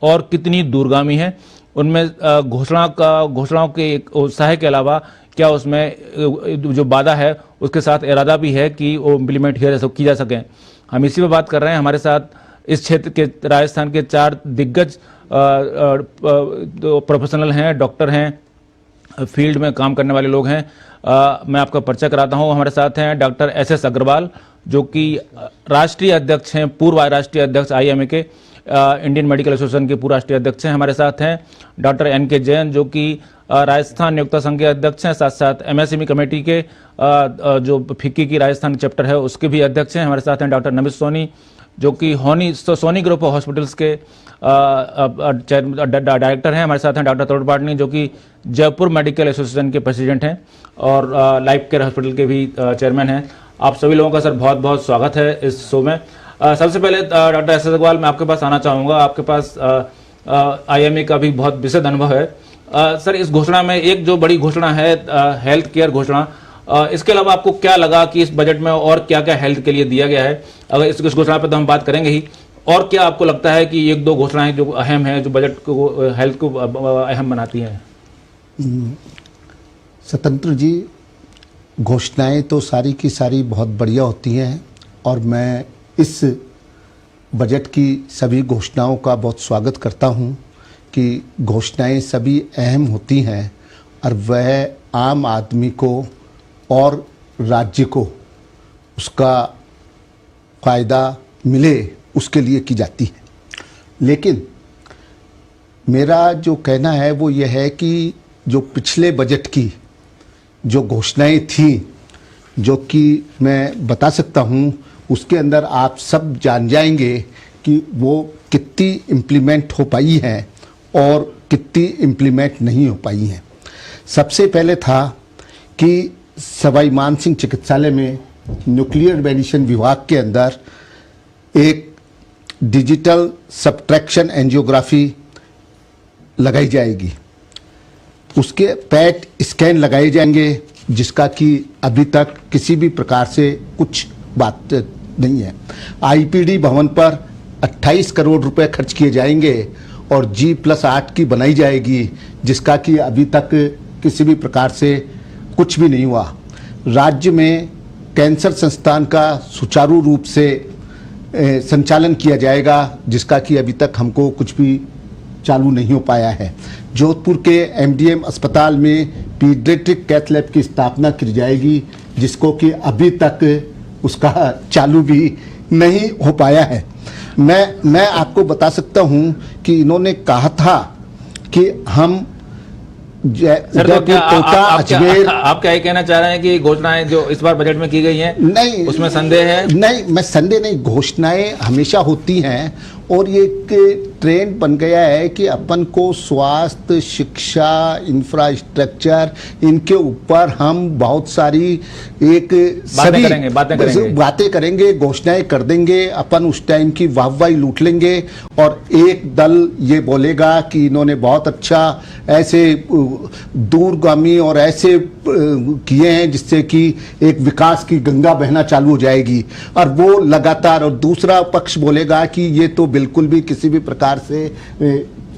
और कितनी दूरगामी है, उनमें घोषणाओं के उत्साह के अलावा क्या उसमें जो वादा है उसके साथ इरादा भी है कि वो इम्प्लीमेंट की जा सकें। हम इसी पर बात कर रहे हैं। हमारे साथ इस क्षेत्र के राजस्थान के 4 दिग्गज प्रोफेशनल हैं, डॉक्टर हैं, फील्ड में काम करने वाले लोग हैं। मैं आपका परिचय कराता हूं। हमारे साथ हैं डॉक्टर एस अग्रवाल, जो कि राष्ट्रीय अध्यक्ष हैं, पूर्व राष्ट्रीय अध्यक्ष IMA के, इंडियन मेडिकल एसोसिएशन के पूर्व राष्ट्रीय अध्यक्ष हैं। हमारे साथ हैं डॉक्टर NK जैन, जो कि राजस्थान नियोक्ता संघ के अध्यक्ष हैं, साथ साथ MSME कमेटी के जो फिक्की की राजस्थान चैप्टर है उसके भी अध्यक्ष हैं। हमारे साथ हैं डॉक्टर नमित सोनी, जो कि सोनी ग्रुप ऑफ हॉस्पिटल्स के डायरेक्टर हैं। हमारे साथ हैं डॉक्टर तरुण पाटनी, जो कि जयपुर मेडिकल एसोसिएशन के प्रेसिडेंट हैं और लाइफ केयर हॉस्पिटल के भी चेयरमैन हैं। आप सभी लोगों का सर बहुत बहुत स्वागत है इस शो में। सबसे पहले डॉक्टर एस अग्रवाल, मैं आपके पास आना चाहूँगा। आपके पास IMA का भी बहुत विशद अनुभव है। सर, इस घोषणा में एक जो बड़ी घोषणा है हेल्थ केयर घोषणा, इसके अलावा आपको क्या लगा कि इस बजट में और क्या क्या हेल्थ के लिए दिया गया है? अगर इस घोषणा पर तो हम बात करेंगे ही, और क्या आपको लगता है कि 1-2 घोषणाएं जो अहम हैं, जो बजट को हेल्थ को अहम बनाती हैं? स्वतंत्र जी, घोषणाएं तो सारी की सारी बहुत बढ़िया होती हैं और मैं इस बजट की सभी घोषणाओं का बहुत स्वागत करता हूं कि घोषणाएं सभी अहम होती हैं और वह आम आदमी को और राज्य को उसका फ़ायदा मिले उसके लिए की जाती है। लेकिन मेरा जो कहना है वो ये है कि जो पिछले बजट की जो घोषणाएं थी, जो कि मैं बता सकता हूँ, उसके अंदर आप सब जान जाएंगे कि वो कितनी इम्प्लीमेंट हो पाई हैं और कितनी इम्प्लीमेंट नहीं हो पाई हैं। सबसे पहले था कि सवाई मानसिंह चिकित्सालय में न्यूक्लियर मेडिसिन विभाग के अंदर एक डिजिटल सब्ट्रैक्शन एंजियोग्राफी लगाई जाएगी। उसके पैट स्कैन लगाए जाएंगे, जिसका कि अभी तक किसी भी प्रकार से कुछ बात नहीं है। IPD भवन पर 28 करोड़ रुपए खर्च किए जाएंगे और G+8 की बनाई जाएगी, जिसका कि अभी तक किसी भी प्रकार से कुछ भी नहीं हुआ। राज्य में कैंसर संस्थान का सुचारू रूप से संचालन किया जाएगा, जिसका कि अभी तक हमको कुछ भी चालू नहीं हो पाया है। जोधपुर के MDM अस्पताल में पीडियाट्रिक कैथ लैब की स्थापना की जाएगी, जिसको कि अभी तक उसका चालू भी नहीं हो पाया है। मैं आपको बता सकता हूं कि इन्होंने कहा था कि हम सर, तो क्या आप क्या कहना चाह रहे हैं कि घोषणाएं जो इस बार बजट में की गई हैं, नहीं उसमें संदेह है? नहीं, मैं संदेह नहीं, घोषणाएं हमेशा होती हैं और ये एक ट्रेंड बन गया है कि अपन को स्वास्थ्य, शिक्षा, इंफ्रास्ट्रक्चर, इनके ऊपर हम बहुत सारी बातें करेंगे, घोषणाएं कर देंगे, अपन उस टाइम की वाहवाही लूट लेंगे और एक दल ये बोलेगा कि इन्होंने बहुत अच्छा ऐसे दूरगामी और ऐसे किए हैं जिससे कि एक विकास की गंगा बहना चालू हो जाएगी, और वो लगातार, और दूसरा पक्ष बोलेगा कि ये तो बिल्कुल भी किसी भी प्रकार से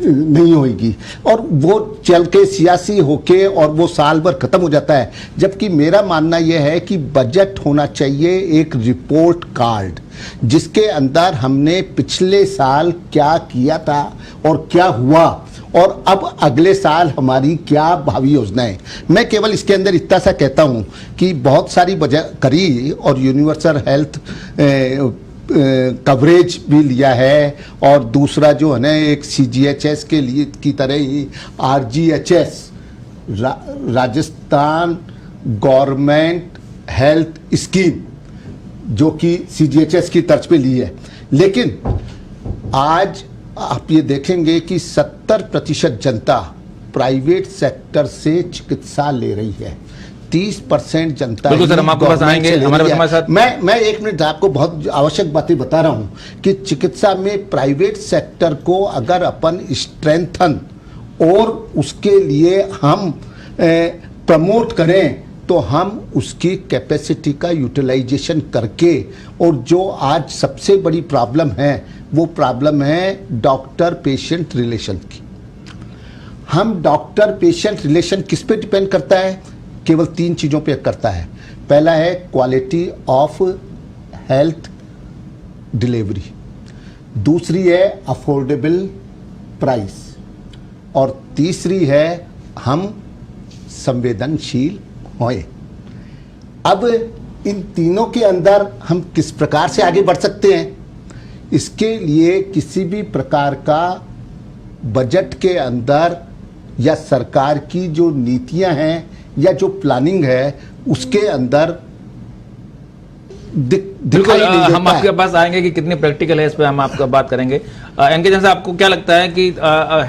नहीं होगी, और वो चल के सियासी होके और वो साल भर खत्म हो जाता है। जबकि मेरा मानना यह है कि बजट होना चाहिए एक रिपोर्ट कार्ड, जिसके अंदर हमने पिछले साल क्या किया था और क्या हुआ और अब अगले साल हमारी क्या भावी योजनाएं। मैं केवल इसके अंदर इतना सा कहता हूं कि बहुत सारी बजट करी और यूनिवर्सल हेल्थ कवरेज भी लिया है, और दूसरा जो है ना एक CGHS के लिए की तरह ही RGHS Rajasthan government health scheme, जो कि CGHS की तर्ज पे ली है। लेकिन आज आप ये देखेंगे कि 70% जनता प्राइवेट सेक्टर से चिकित्सा ले रही है, 30% जनता। बिल्कुल सर, हम आपके पास आएंगे। हमारे साथ मैं 1 मिनट आपको बहुत आवश्यक बातें बता रहा हूं कि चिकित्सा में प्राइवेट सेक्टर को अगर अपन स्ट्रेंथन और उसके लिए हम प्रमोट करें तो हम उसकी कैपेसिटी का यूटिलाइजेशन करके, और जो आज सबसे बड़ी प्रॉब्लम है वो प्रॉब्लम है डॉक्टर पेशेंट रिलेशन की। हम डॉक्टर पेशेंट रिलेशन किस पे डिपेंड करता है? केवल 3 चीज़ों पे करता है। पहला है क्वालिटी ऑफ हेल्थ डिलीवरी, दूसरी है अफोर्डेबल प्राइस, और तीसरी है हम संवेदनशील होए। अब इन तीनों के अंदर हम किस प्रकार से आगे बढ़ सकते हैं? इसके लिए किसी भी प्रकार का बजट के अंदर या सरकार की जो नीतियां हैं या जो प्लानिंग है उसके अंदर बिल्कुल हम आपके पास आएंगे कि कितनी प्रैक्टिकल है, इस पे हम आपका बात करेंगे। एनके जैसे आपको क्या लगता है कि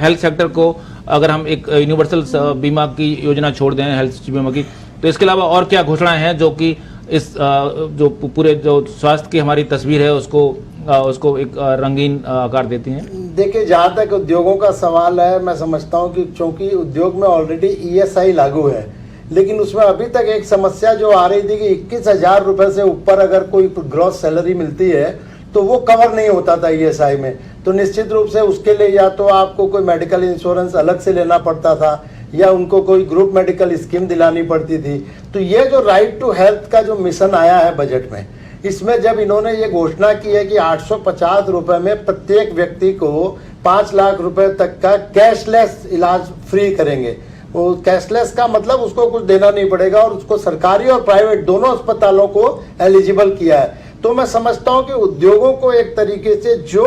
हेल्थ सेक्टर को अगर हम एक यूनिवर्सल बीमा की योजना छोड़ दें हेल्थ बीमा की, तो इसके अलावा और क्या घोषणाएं हैं जो कि इस जो पूरे जो स्वास्थ्य की हमारी तस्वीर है उसको एक रंगीन आकार देती हैं? देखिए, जहाँ तक उद्योगों का सवाल है, मैं समझता हूँ कि चूंकि उद्योग में ऑलरेडी ईएसआई लागू है, लेकिन उसमें अभी तक एक समस्या जो आ रही थी कि 21,000 रुपए से ऊपर अगर कोई ग्रॉस सैलरी मिलती है तो वो कवर नहीं होता था ईएसआई में। तो निश्चित रूप से उसके लिए या तो आपको कोई मेडिकल इंश्योरेंस अलग से लेना पड़ता था या उनको कोई ग्रुप मेडिकल स्कीम दिलानी पड़ती थी। तो ये जो राइट टू हेल्थ का जो मिशन आया है बजट में, इसमें जब इन्होंने ये घोषणा की है कि 850 रुपए में प्रत्येक व्यक्ति को 5 लाख रुपए तक का कैशलेस इलाज फ्री करेंगे। वो कैशलेस का मतलब उसको कुछ देना नहीं पड़ेगा और उसको सरकारी और प्राइवेट दोनों अस्पतालों को एलिजिबल किया है। तो मैं समझता हूं कि उद्योगों को एक तरीके से जो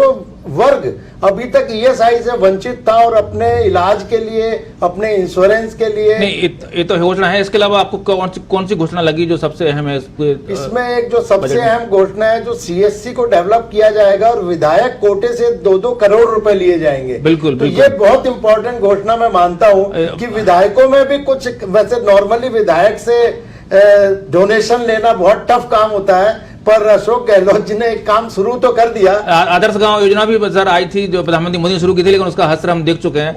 वर्ग अभी तक ईएसआई से वंचित था और अपने इलाज के लिए, अपने इंश्योरेंस के लिए, नहीं ये तो घोषणा है, इसके अलावा आपको कौन सी घोषणा लगी जो सबसे अहम है? इसमें एक जो सबसे अहम घोषणा है, जो सीएससी को डेवलप किया जाएगा और विधायक कोटे से 2-2 करोड़ रुपए लिए जाएंगे। बिल्कुल, तो ये बहुत इंपॉर्टेंट घोषणा मैं मानता हूँ कि विधायकों में भी कुछ, वैसे नॉर्मली विधायक से डोनेशन लेना बहुत टफ काम होता है, पर अशोक गहलोत जी ने एक काम शुरू तो कर दिया। आदर्श गांव योजना भी सर आई थी जो प्रधानमंत्री मोदी ने शुरू की थी, लेकिन उसका असर हम देख चुके हैं।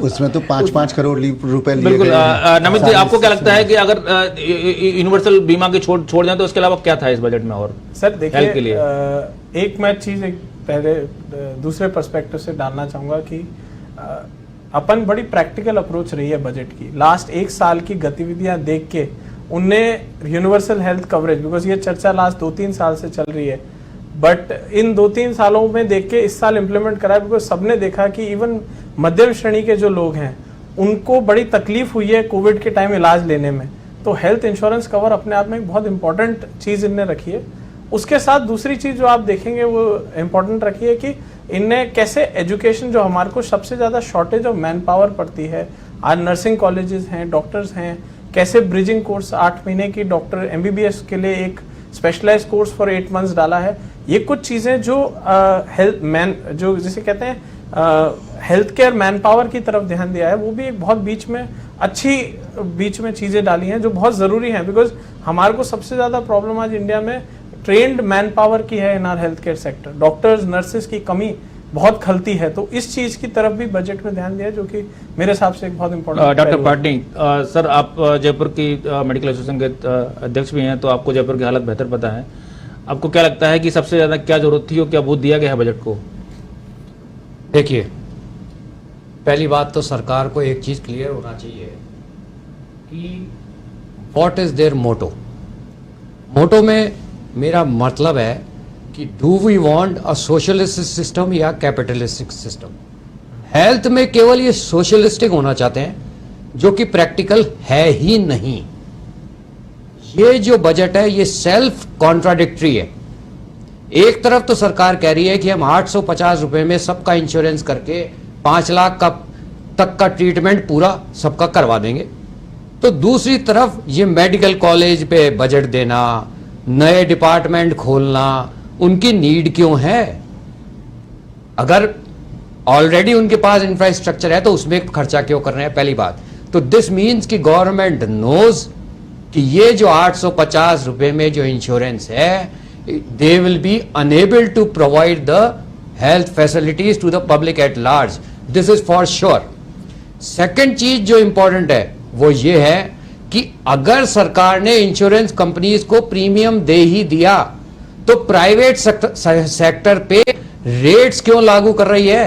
उसमें तो 5-5 करोड़ रुपए लिए बिल्कुल। गए। नमित जी, आपको क्या लगता है कि अगर यूनिवर्सल बीमा की छोड़ दें तो इसके अलावा क्या था इस बजट में? और सर देखिए, हेल्थ के लिए एक मैं चीज पहले दूसरे पर्सपेक्टिव से डालना चाहूंगा कि अपन बड़ी प्रैक्टिकल अप्रोच रही है बजट की। लास्ट 1 साल की गतिविधियां देख के उनने यूनिवर्सल हेल्थ कवरेज, बिकॉज ये चर्चा लास्ट 2-3 साल से चल रही है, बट इन 2-3 सालों में देख के इस साल इंप्लीमेंट करा है, बिकॉज सबने देखा कि इवन मध्यम श्रेणी के जो लोग हैं उनको बड़ी तकलीफ हुई है कोविड के टाइम इलाज लेने में। तो हेल्थ इंश्योरेंस कवर अपने आप में एक बहुत इंपॉर्टेंट चीज इनने रखी है। उसके साथ दूसरी चीज जो आप देखेंगे वो इंपॉर्टेंट रखी है कि इनने कैसे एजुकेशन, जो हमारे को सबसे ज्यादा शॉर्टेज ऑफ मैन पावर पड़ती है, आज नर्सिंग कॉलेजेस हैं, डॉक्टर्स हैं, कैसे ब्रिजिंग कोर्स 8 महीने की डॉक्टर एमबीबीएस के लिए एक स्पेशलाइज कोर्स फॉर 8 मंथ्स डाला है। ये कुछ चीजें जो हेल्थ मैन, जो जिसे कहते हैं हेल्थ केयर मैन पावर की तरफ ध्यान दिया है, वो भी एक बहुत बीच में चीजें डाली हैं जो बहुत जरूरी हैं, बिकॉज हमारे को सबसे ज्यादा प्रॉब्लम आज इंडिया में ट्रेन्ड मैन पावर की है इन our health care sector. Doctors, nurses की कमी बहुत खलती है, तो इस चीज की तरफ भी बजट में ध्यान दिया, जो कि मेरे हिसाब से एक बहुत इंपॉर्टेंट। डॉक्टर पाटनी, सर आप जयपुर की मेडिकल एसोसिएशन के अध्यक्ष भी हैं, तो आपको जयपुर की हालत बेहतर पता है। आपको क्या लगता है कि सबसे ज्यादा क्या जरूरत थी और क्या वो दिया गया है बजट को? देखिए, पहली बात तो सरकार को एक चीज क्लियर होना चाहिए कि what is their motto. Motto में मेरा मतलब है कि do we want a socialistic system या कैपिटलिस्टिक सिस्टम। हेल्थ में केवल ये सोशलिस्टिक होना चाहते हैं, जो कि प्रैक्टिकल है ही नहीं। ये जो बजट है ये सेल्फ कॉन्ट्राडिक्टरी है। एक तरफ तो सरकार कह रही है कि हम 850 रुपए में सबका इंश्योरेंस करके 5 लाख तक का ट्रीटमेंट पूरा सबका करवा देंगे, तो दूसरी तरफ ये मेडिकल कॉलेज पे बजट देना, नए डिपार्टमेंट खोलना, उनकी नीड क्यों है? अगर ऑलरेडी उनके पास इंफ्रास्ट्रक्चर है तो उसमें खर्चा क्यों कर रहे हैं? पहली बात तो दिस मीन्स कि गवर्नमेंट नोज कि ये जो 850 रुपए में जो इंश्योरेंस है, they will be unable to provide the health facilities to the public at large. This is for sure. Second चीज जो इंपॉर्टेंट है वो ये है कि अगर सरकार ने इंश्योरेंस कंपनीज को प्रीमियम दे ही दिया तो प्राइवेट सेक्टर पे रेट्स क्यों लागू कर रही है?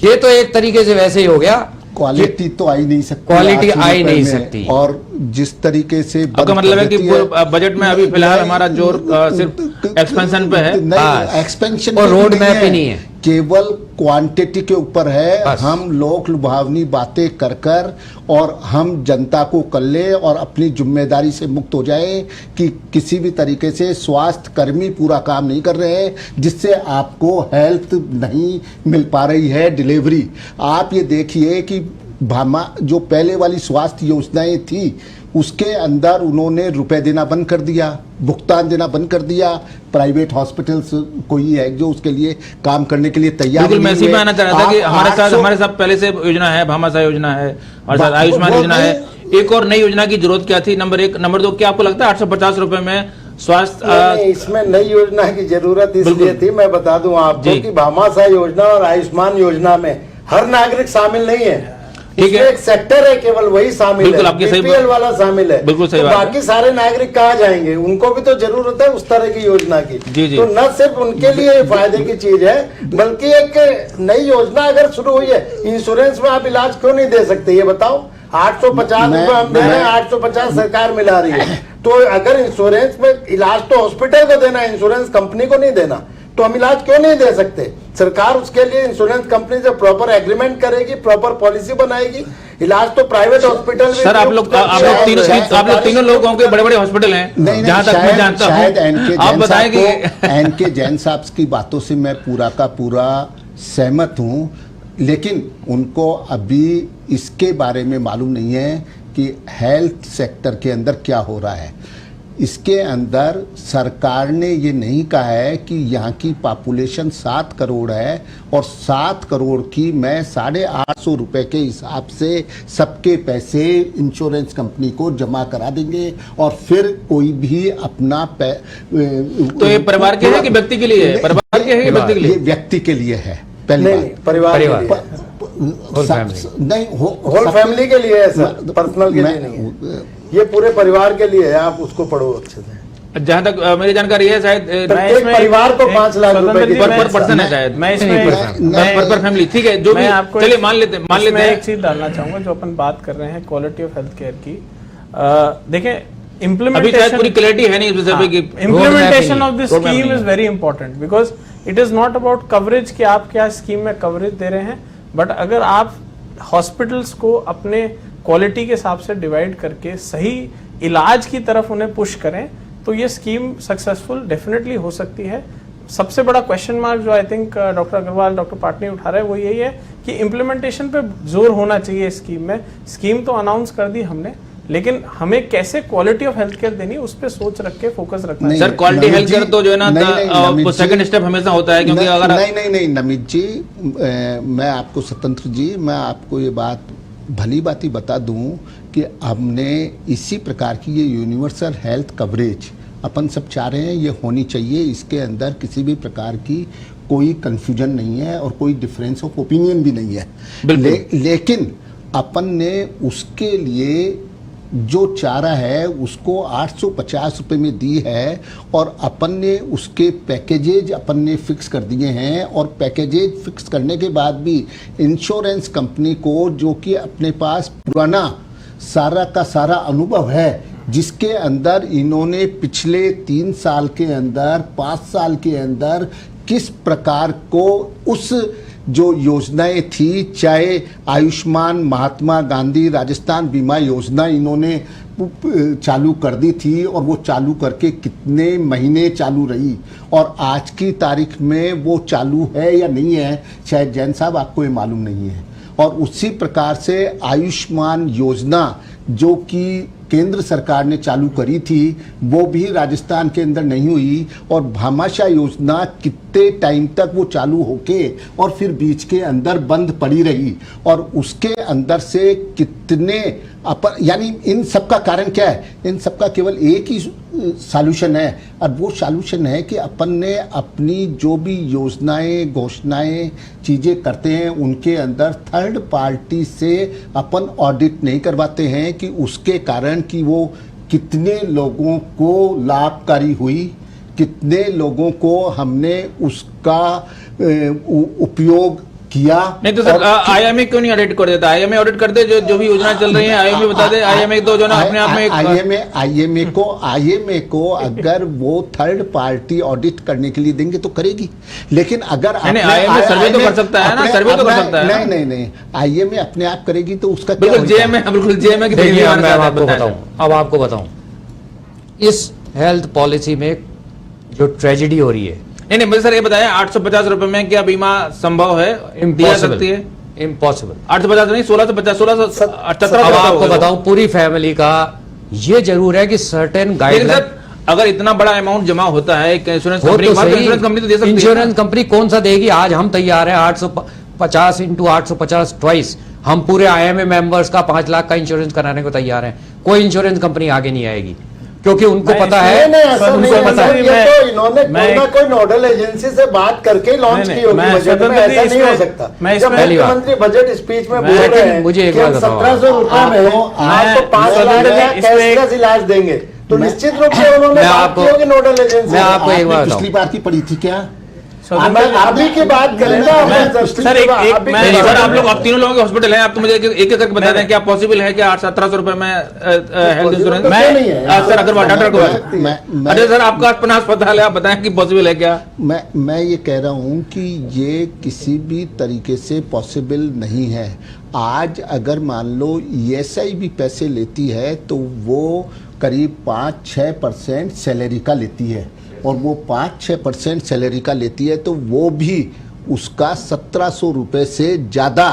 ये तो एक तरीके से वैसे ही हो गया, क्वालिटी तो आ ही नहीं सकती, क्वालिटी 800 आ ही रुपए नहीं में। सकती। और जिस तरीके से आपका मतलब है कि बजट में अभी फिलहाल हमारा जोर सिर्फ एक्सपेंशन पे है। नहीं, एक्सपेंशन और रोड मैप ही नहीं है, केवल क्वांटिटी के ऊपर है। बस। हम लोग लुभावनी बातें कर कर और हम जनता को कर ले और अपनी जिम्मेदारी से मुक्त हो जाए कि किसी भी तरीके से स्वास्थ्य कर्मी पूरा काम नहीं कर रहे हैं, जिससे आपको हेल्थ नहीं मिल पा रही है, डिलीवरी। आप ये देखिए कि भामा जो पहले वाली स्वास्थ्य योजनाएं थी उसके अंदर उन्होंने रुपए देना बंद कर दिया, भुगतान देना बंद कर दिया। प्राइवेट हॉस्पिटल्स कोई है जो उसके लिए काम करने के लिए तैयार बिल्कुल, नहीं मैं इसी में हुए। आना चाह रहा था कि आप हमारे साथ पहले से योजना है, भामाशाह योजना है और साथ बा- आयुष्मान वो योजना है। नहीं- एक और नई योजना की जरूरत क्या थी? नंबर 1, नंबर 2, क्या आपको लगता है 850 रुपए में स्वास्थ्य नहीं, इसमें नई योजना की जरूरत इसलिए बिल्कुल। थी, मैं बता दूं आपको जी। कि भामाशाह योजना और आयुष्मान योजना में हर नागरिक शामिल नहीं है। ठीक है। इसमें एक सेक्टर है, केवल वही शामिल बिल्कुल, है, आपकी सही बीपीएल वाला शामिल है। बिल्कुल सही तो बात है। बाकी सारे नागरिक कहाँ जाएंगे? उनको भी तो जरूरत है उस तरह की योजना की। जी, जी। तो न सिर्फ उनके लिए ये फायदे की चीज है, बल्कि एक नई योजना अगर शुरू हुई है, इंश्योरेंस में आप इलाज क्यों नहीं दे सकते? ये बताओ। 850 मैं- रुपए हम दे रहे हैं, 850 सरकार मिला रही है। तो अगर इंश्योरेंस में इलाज तो हॉस्पिटल को देना है, इंश्योरेंस कंपनी को नहीं देना, तो हम इलाज क्यों नहीं दे सकते? सरकार उसके लिए इंश्योरेंस कंपनी से प्रॉपर एग्रीमेंट करेगी, प्रॉपर पॉलिसी बनाएगी। इलाज तो प्राइवेट हॉस्पिटल में सर, आप लोग तीनों लोगों के बड़े बड़े हॉस्पिटल हैं, नहीं, जहां तक मैं जानता शायद हूं। आप बताएं कि एनके जैन साहब की बातों से मैं पूरा का पूरा सहमत हूं, लेकिन उनको अभी इसके बारे में मालूम नहीं है कि हेल्थ सेक्टर के अंदर क्या हो रहा है। इसके अंदर सरकार ने ये नहीं कहा है कि यहाँ की पॉपुलेशन 7 करोड़ है और 7 करोड़ की मैं 850 रुपए के हिसाब से सबके पैसे इंश्योरेंस कंपनी को जमा करा देंगे और फिर कोई भी अपना तो ये परिवार के है कि व्यक्ति के लिए है? परिवार के है कि व्यक्ति के लिए? ये व्यक्ति के लिए है। पहली नहीं, बात परिवार के लिए। Whole family। नहीं होल फैमिली के लिए है सर, पर्सनल के लिए नहीं है। ये पूरे परिवार के लिए है, आप उसको पढ़ो अच्छे से। जहां तक मेरी जानकारी है, शायद प्रत्येक इसमें परिवार को एक 5 लाख रुपए की पर पर्सन है शायद, मैं इसमें पर फैमिली। ठीक है, जो भी, मैं आपको चलिए मान लेते इसमें हैं। एक चीज डालना चाहूंगा। जो अपन बात कर रहे हैं क्वालिटी ऑफ हेल्थ केयर की, देखें अभी शायद इम्प्लीमेंटेशन पूरी क्लैरिटी है नहीं इस विषय पे कि implementation of this Roadmap scheme नहीं is very important because it is not about coverage कि आप क्या स्कीम में कवरेज दे रहे हैं, बट अगर आप हॉस्पिटल्स को अपने क्वालिटी के हिसाब से डिवाइड करके सही इलाज की तरफ उन्हें पुश करें तो ये स्कीम सक्सेसफुल डेफिनेटली हो सकती है। सबसे बड़ा क्वेश्चन मार्क जो I think doctor Agarwal, doctor Patni उठा रहे हैं वो यही है कि इम्प्लीमेंटेशन पे जोर होना चाहिए स्कीम में। स्कीम तो अनाउंस कर दी हमने, लेकिन हमें कैसे क्वालिटी ऑफ हेल्थ केयर देनी उस पर सोच रख के फोकस रखना नहीं, sir, quality Namit health care ji, तो जो है ना, नमित वो जी, सेकंड स्टेप हमेशा होता है, क्योंकि अगर नहीं नमित जी, मैं आपको स्वतंत्र जी, मैं आपको ये बात भली बात ही बता दूं कि हमने इसी प्रकार की ये यूनिवर्सल हेल्थ कवरेज अपन सब चाह रहे हैं, ये होनी चाहिए। इसके अंदर किसी भी प्रकार की कोई कंफ्यूजन नहीं है और कोई डिफरेंस ऑफ ओपिनियन भी नहीं है। लेकिन अपन ने उसके लिए जो चारा है उसको 850 रुपये में दी है और अपन ने उसके पैकेजेज अपन ने फिक्स कर दिए हैं। और पैकेजेज फिक्स करने के बाद भी इंश्योरेंस कंपनी को, जो कि अपने पास पुराना सारा का सारा अनुभव है, जिसके अंदर इन्होंने पिछले 3 साल के अंदर, 5 साल के अंदर किस प्रकार को उस जो योजनाएं थी, चाहे आयुष्मान, महात्मा गांधी राजस्थान बीमा योजना इन्होंने चालू कर दी थी और वो चालू करके कितने महीने चालू रही और आज की तारीख में वो चालू है या नहीं है, शायद जैन साहब आपको ये मालूम नहीं है। और उसी प्रकार से आयुष्मान योजना जो कि केंद्र सरकार ने चालू करी थी वो भी राजस्थान के अंदर नहीं हुई और भामाशाह योजना कितने टाइम तक वो चालू होके और फिर बीच के अंदर बंद पड़ी रही और उसके अंदर से कितने यानी इन सब का कारण क्या है? इन सब का केवल एक ही सॉल्यूशन है और वो सॉल्यूशन है कि अपन ने अपनी जो भी योजनाएं, घोषणाएं, चीज़ें करते हैं उनके अंदर थर्ड पार्टी से अपन ऑडिट नहीं करवाते हैं कि उसके कारण कि वो कितने लोगों को लाभकारी हुई, कितने लोगों को हमने उसका उपयोग किया। नहीं तो सर आईएमए क्यों नहीं ऑडिट कर देता? आईएमए ऑडिट कर दे, जो भी योजना चल रही है आईएमए बता दे। आईएमए तो जो ना अपने आप में आईएमए को अगर वो थर्ड पार्टी ऑडिट करने के लिए देंगे तो करेगी, लेकिन अगर आईएमए सर्वे तो कर सकता है ना, सर्वे तो कर सकता है। नहीं, आईएमए अपने आप करेगी तो उसका बिल्कुल जेएमए की देखिए, मैं आपको बताऊं, अब आपको बताऊं, इस हेल्थ पॉलिसी में जो ट्रेजेडी हो रही है, नहीं मुझे सर ये बताएं 850 रुपए में क्या बीमा संभव है, दिया सकती है? इम्पॉसिबल। 850 नहीं 1650 1678। अब आपको बताऊं, पूरी फैमिली का ये जरूर है कि सर्टेन गाइडलाइन, अगर इतना बड़ा अमाउंट जमा होता है इंश्योरेंस हो कंपनी, तो सही, इंश्योरेंस कंपनी तो दे सकती है। इंश्योरेंस कंपनी कौन सा देगी? आज हम तैयार हैं 850 इंटू 850 ट्वाइस, हम पूरे आईएमए मेंबर्स का 5 लाख का इंश्योरेंस कराने को तैयार हैं। कोई इंश्योरेंस कंपनी आगे नहीं आएगी, क्योंकि उनको पता है, उनको पता है। ये तो इन्होंने कोई ना कोई नोडल एजेंसी से बात करके लॉन्च की होगी बजट में, ऐसा नहीं हो सकता। जब मुख्यमंत्री बजट स्पीच में बोल रहे हैं मुझे एक कि हम बात बताओ, 1700 रुपए में आपको 5 लाख का कैशलेस इलाज देंगे, तो निश्चित रूप से उन्होंने बात की होगी नोडल एजेंसी। मैं आपको एक बात पिछली बार की पड़ी थी क्या? अभी की बात करें ना सर आप लोग, आप तीनों लोगों के हॉस्पिटल हैं, आप तो मुझे एक एक करके बता दें क्या पॉसिबल है क्या 1700 रुपए में हेल्थ इंश्योरेंस? सर अगर डॉक्टर को अच्छा सर आपका अपना अस्पताल है, आप बताएं कि पॉसिबल है क्या? मैं ये कह रहा हूँ कि ये किसी भी तरीके से पॉसिबल नहीं है। आज अगर मान लो ईएसआई भी पैसे लेती है तो वो करीब 5-6% सैलरी का लेती है, और वो 5-6% सैलरी का लेती है तो वो भी उसका 1700 रुपए से ज्यादा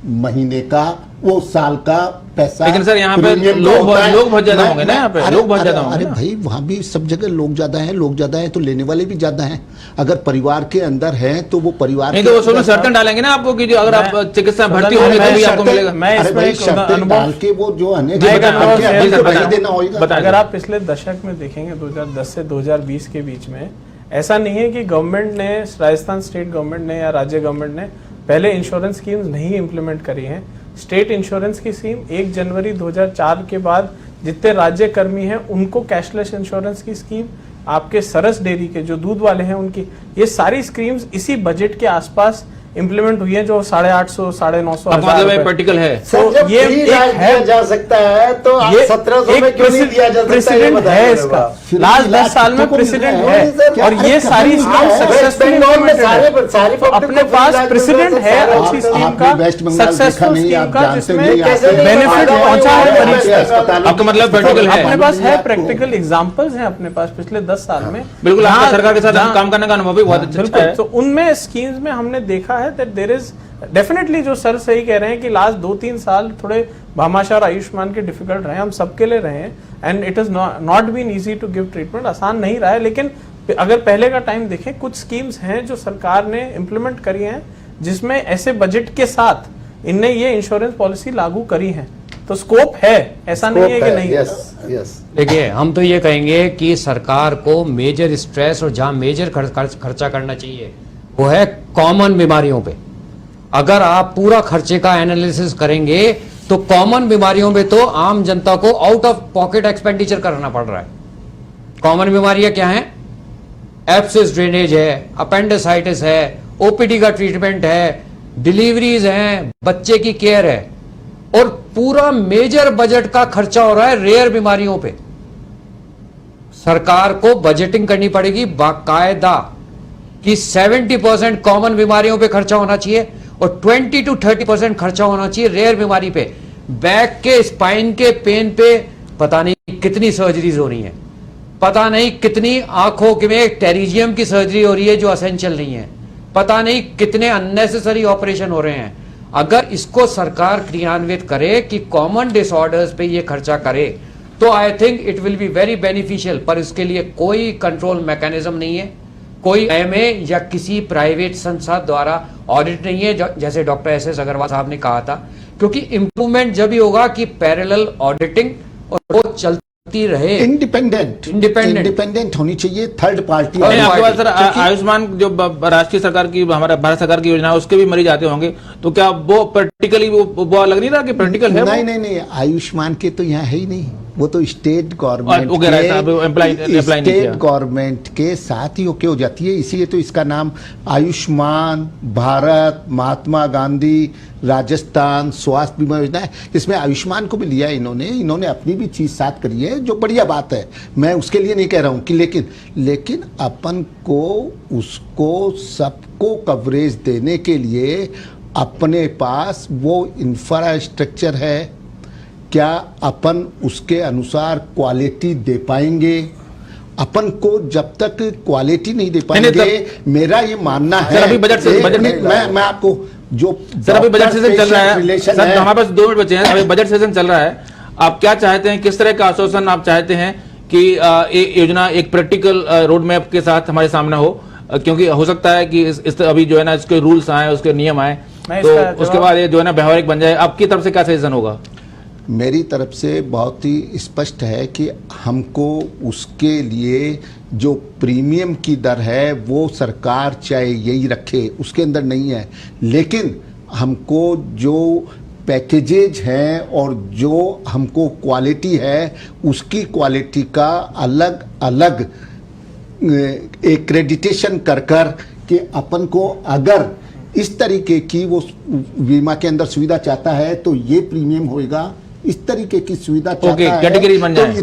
महीने का, वो साल का पैसा। लेकिन सर यहाँ पे लोग बहुत ज्यादा होंगे ना, यहाँ पे लोग बहुत ज्यादा होंगे। अरे भाई वहाँ भी सब जगह लोग ज्यादा हैं, लोग ज्यादा हैं तो लेने वाले भी ज्यादा हैं। अगर परिवार के अंदर हैं तो वो परिवार नहीं तो वो उसमें शर्तें डालेंगे ना आपको कि अगर आप चिकित्सा भर्ती होंगे तो भी आपको मिलेगा। मैं इसमें शर्तें डाल के वो जो अनेक देना होगा। अगर आप पिछले दशक में देखेंगे 2010 से 2020 के बीच में, ऐसा नहीं है कि गवर्नमेंट ने, राजस्थान स्टेट गवर्नमेंट ने या राज्य गवर्नमेंट ने पहले इंश्योरेंस स्कीम्स नहीं इंप्लीमेंट करी हैं। स्टेट इंश्योरेंस की स्कीम 1 जनवरी 2004 के बाद जितने राज्य कर्मी हैं उनको कैशलेस इंश्योरेंस की स्कीम, आपके सरस डेयरी के जो दूध वाले हैं उनकी, ये सारी स्कीम्स इसी बजट के आसपास इंप्लीमेंट हुई है, जो 850 950 मतलब प्रैक्टिकल है। सर जब ये इलाज दिया जा सकता है तो 1700 में क्यों नहीं दिया जा सकता? प्रेसिडेंट है इसका, लास्ट 10 साल में प्रेसिडेंट है, और ये सारी स्कीम सक्सेसफुल अपने पास प्रेसिडेंट है अच्छी स्कीम का, सक्सेसफुल स्कीम का, जिसमें बेनिफिट पहुंचा है मरीज तक। आपका मतलब प्रैक्टिकल है, अपने पास है, प्रैक्टिकल एग्जांपल्स हैं अपने पास पिछले 10 साल में। बिल्कुल आपका सरकार के साथ काम करने का अनुभव भी बहुत अच्छा है। तो उनमें स्कीम्स में हमने देखा है that there is definitely, जो सर सही कह रहे हैं कि लास्ट 2-3 साल थोड़े भामाशाह और आयुष्मान के डिफिकल्ट रहे, हम सबके लिए रहे हैं, and it is not been easy to give treatment, आसान नहीं रहा है। लेकिन अगर पहले का टाइम देखें, कुछ स्कीम्स हैं जो सरकार ने इंप्लीमेंट करी हैं, जिसमें ऐसे बजट के साथ इनने ये इंश्योरेंस पॉलिसी लागू करी है, तो स्कोप है, ऐसा नहीं है कि नहीं। यस देखिए, हम तो ये कहेंगे कि सरकार को मेजर स्ट्रेस और जहां मेजर खर्चा करना चाहिए वो है कॉमन बीमारियों पे। अगर आप पूरा खर्चे का एनालिसिस करेंगे तो कॉमन बीमारियों पे तो आम जनता को आउट ऑफ पॉकेट एक्सपेंडिचर करना पड़ रहा है। कॉमन बीमारियां क्या हैं? एब्सेस ड्रेनेज है, अपेंडिसाइटिस है, ओपीडी का ट्रीटमेंट है, डिलीवरीज हैं, बच्चे की केयर है, और पूरा मेजर बजट का खर्चा हो रहा है रेयर बीमारियों पे। सरकार को बजटिंग करनी पड़ेगी बाकायदा कि 70% कॉमन बीमारियों पे खर्चा होना चाहिए और 20 to 30% खर्चा होना चाहिए रेयर बीमारी पे। बैक के, स्पाइन के पेन पे पता नहीं कितनी सर्जरीज हो रही हैं, पता नहीं कितनी आंखों में टेरिजियम की सर्जरी हो रही है जो असेंशियल नहीं है, पता नहीं कितने अननेसेसरी ऑपरेशन हो रहे हैं। अगर इसको सरकार क्रियान्वित करे कि कॉमन डिसऑर्डर्स पे ये खर्चा करे तो I think it will be very beneficial. पर इसके लिए कोई कंट्रोल मैकेनिज्म नहीं है, कोई एमए या किसी प्राइवेट संस्था द्वारा ऑडिट नहीं है, जैसे डॉक्टर एस अग्रवाल साहब ने कहा था, क्योंकि इंप्रूवमेंट जब ही होगा कि पैरेलल ऑडिटिंग और वो चलती रहे, इंडिपेंडेंट होनी चाहिए, थर्ड पार्टी। आपके पास सर आयुष्मान जो राष्ट्रीय सरकार की, हमारा भारत सरकार की योजना है, उसके भी मरीज आते होंगे, तो क्या वो प्रैक्टिकली वो लग नहीं रहा कि प्रैक्टिकल है? नहीं, आयुष्मान के तो यहाँ है ही नहीं। वो तो स्टेट गवर्नमेंट वो कह रहा है साहब, apply नहीं स्टेट किया। गवर्नमेंट के साथ ही होके हो जाती है, इसीलिए तो इसका नाम आयुष्मान भारत, महात्मा गांधी राजस्थान स्वास्थ्य बीमा योजना है। इसमें आयुष्मान को भी लिया है इन्होंने अपनी भी चीज साथ करी है, जो बढ़िया बात है, मैं उसके लिए नहीं कह रहा हूं कि लेकिन अपन को उसको सबको कवरेज देने के लिए अपने पास वो इंफ्रास्ट्रक्चर है क्या? अपन उसके अनुसार क्वालिटी दे पाएंगे? अपन को जब तक क्वालिटी नहीं दे पाएंगे, मेरा ये मानना है। सर, अभी बजट से- एक बजट- मिनट, मैं आपको जो सर अभी बजट सेशन चल रहा है रिलेशन सर, हमारे पास 2 मिनट बचे हैं, अभी बजट सेशन चल रहा है। आप क्या चाहते हैं, किस तरह का आश्वासन आप चाहते हैं कि ये योजना एक प्रैक्टिकल रोड मैप के साथ हमारे सामने हो? क्योंकि हो सकता है कि इस अभी जो है ना इसके रूल्स आए, उसके नियम आए, मैं तो इसका उसके जवाब- बाद ये जो है ना व्यवहारिक बन जाए। आपकी तरफ से क्या सजेशन होगा? मेरी तरफ से बहुत ही स्पष्ट है कि हमको उसके लिए जो प्रीमियम की दर है वो सरकार चाहे यही रखे, उसके अंदर नहीं है, लेकिन हमको जो पैकेजेज हैं और जो हमको क्वालिटी है उसकी क्वालिटी का अलग अलग एक्रेडिटेशन कर कि अपन को अगर इस तरीके की वो बीमा के अंदर सुविधा चाहता है तो ये प्रीमियम होएगा, इस तरीके की सुविधा चाहता है कैटेगरी बन तो जाए।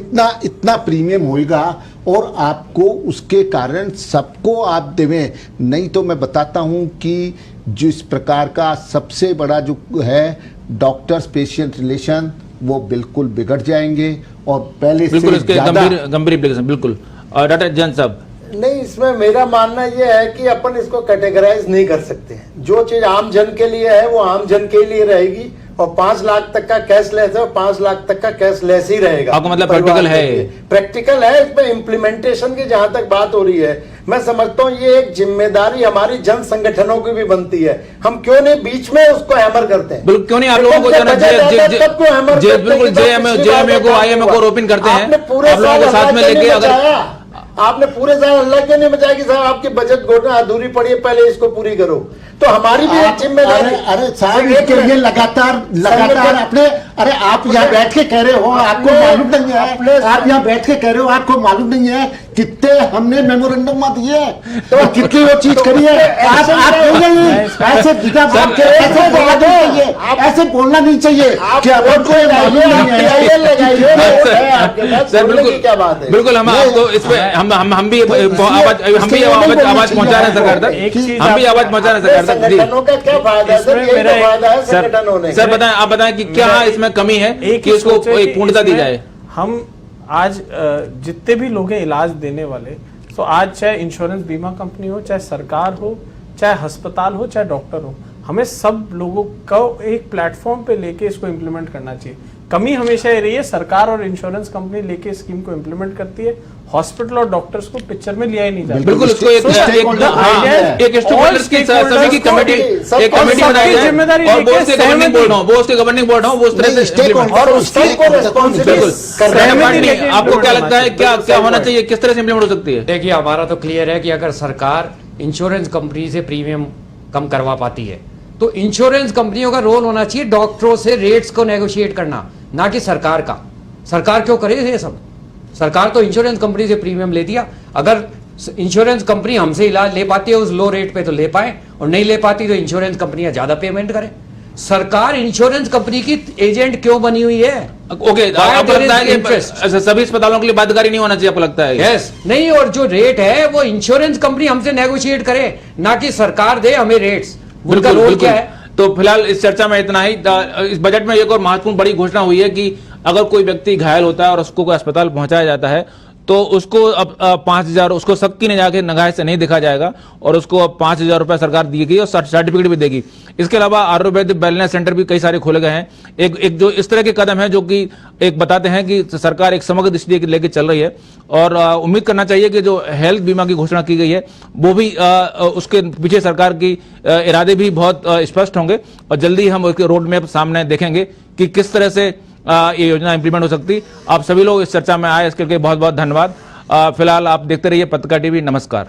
इतना प्रीमियम होएगा और आपको उसके कारण सबको आप देवें। नहीं तो मैं बताता हूं कि जिस प्रकार का सबसे बड़ा जो है डॉक्टर्स पेशेंट रिलेशन, वो बिल्कुल बिगड़ जाएंगे और पहले बिल्कुल से इसके ज्यादा गंभीर implication, बिल्कुल। और डॉक्टर जैन साहब, नहीं, इसमें मेरा मानना यह है कि अपन इसको कैटेगराइज नहीं कर सकते हैं। जो चीज आम जन के लिए है वो आम जन के लिए रहेगी और 5 लाख तक का कैशलेस है और 5 लाख तक का कैशलेस ही रहेगा। आपका मतलब परिवार practical के है? लिए। प्रैक्टिकल है। इसमें इम्प्लीमेंटेशन की जहां तक बात हो रही है, मैं समझता हूं ये एक जिम्मेदारी हमारी जन संगठनों की भी बनती है। हम क्यों नहीं बीच में उसको हैमर करते हैं? बिल्कुल क्यों नहीं आप लोगों को जो है ना बिल्कुल जेएमए को आईएमए को रोपिन करते हैं, आपने पूरे आप लोगों को साल साथ में हल्ला क्यों लेके नहीं अगर मचाया? आपने पूरे साल अल्लाह क्यों नहीं मचाया कि साहब आपकी बजट घोषणा अधूरी पड़ी है, पहले इसको पूरी करो? तो हमारी भी एक जिम्मेदारी। अरे साहब, एक इसके लिए मिनट। लगातार संगठन- अपने अरे आप यहाँ बैठ के कह रहे हो, आपको मालूम नहीं है, आप यहाँ बैठ के कह रहे हो आपको मालूम नहीं है कितने हमने मेमोरेंडम दिए हैं, तो कितनी वो चीज करी है। आप ऐसे बिना बात के ऐसे बोलना नहीं चाहिए, ऐसे बोलना नहीं चाहिए कि अपन को ये मालूम नहीं है। सर बिल्कुल क्या बात है? बिल्कुल हम आपको इस पे हम भी आवाज पहुंचा रहे हैं सरकार तक, एक चीज हम भी आवाज पहुंचा रहे हैं सरकार तक। जी संगठनों का क्या फायदा है सर? इसमें यही मेरा तो फायदा है सर, संगठन होने सर बताएं, आप बताएं कि क्या इसमें कमी है कि इसको सोचे एक कि पूर्णता दी इसमें जाए? हम आज जितने भी लोग हैं इलाज देने वाले, तो आज चाहे इंश्योरेंस बीमा कंपनी हो, चाहे सरकार हो, चाहे अस्पताल हो, चाहे डॉक्टर हो, हमें सब लोगों को एक प्लेटफॉर्म पे लेके इसको इम्प्लीमेंट करना चाहिए। कमी हमेशा ये रही है, सरकार और इंश्योरेंस कंपनी लेके स्कीम को इम्प्लीमेंट करती है, हॉस्पिटल और डॉक्टर्स को पिक्चर में लिया ही नहीं जाता। बिल्कुल उसको एक स्टेकहोल्डर्स की सभी की कमेटी, एक कमेटी बनाई जाए जिम्मेदारी और लेके बोर्ड से गवर्निंग बोर्ड हो, बोर्ड से गवर्निंग बोर्ड हो, वो उस तरह से implement- और उसको बिल्कुल रेस्पॉन्सिबिलिटी आपको क्या लगता है क्या होना चाहिए, किस तरह से इम्प्लीमेंट हो सकती है? देखिए हमारा तो क्लियर है कि अगर सरकार इंश्योरेंस कंपनी से प्रीमियम कम करवा पाती है तो इंश्योरेंस कंपनियों का रोल होना चाहिए डॉक्टरों से रेट्स को नेगोशिएट करना, ना कि सरकार का। सरकार क्यों करे ये सब? सरकार तो इंश्योरेंस कंपनी से प्रीमियम ले दिया। अगर इंश्योरेंस कंपनी हमसे इलाज ले पाती है उस लो रेट पे तो ले पाए, और नहीं ले पाती तो इंश्योरेंस कंपनियां ज्यादा पेमेंट करें। सरकार इंश्योरेंस कंपनी की एजेंट क्यों बनी हुई है? ओके, आपको लगता है कि सभी अस्पतालों के लिए बाध्यकारी नहीं होना चाहिए, आपको लगता है? यस नहीं, और जो रेट है वो इंश्योरेंस कंपनी हमसे नेगोशिएट करे, ना कि सरकार दे हमें रेट्स। उनका रोल क्या है? तो फिलहाल इस चर्चा में इतना ही। इस बजट में एक और महत्वपूर्ण बड़ी घोषणा हुई है कि अगर कोई व्यक्ति घायल होता है और उसको कोई अस्पताल पहुंचाया जाता है तो उसको अब 5,000 उसको सक्की ने जाके नगाह से नहीं देखा जाएगा और उसको अब 5,000 रुपए सरकार देगी और सर्टिफिकेट भी देगी। इसके अलावा आयुर्वेद वेलनेस सेंटर भी कई सारे खोले गए हैं। एक जो इस तरह के कदम है जो कि एक बताते हैं कि सरकार एक समग्र दृष्टि लेके चल रही है और उम्मीद करना चाहिए कि जो हेल्थ बीमा की घोषणा की गई है वो भी उसके पीछे सरकार की इरादे भी बहुत स्पष्ट होंगे और जल्दी हम उसके रोड मैप सामने देखेंगे कि किस तरह से ये योजना इंप्लीमेंट हो सकती। आप सभी लोग इस चर्चा में आए, इसके लिए बहुत बहुत धन्यवाद। फिलहाल आप देखते रहिए पत्रकार टीवी। नमस्कार।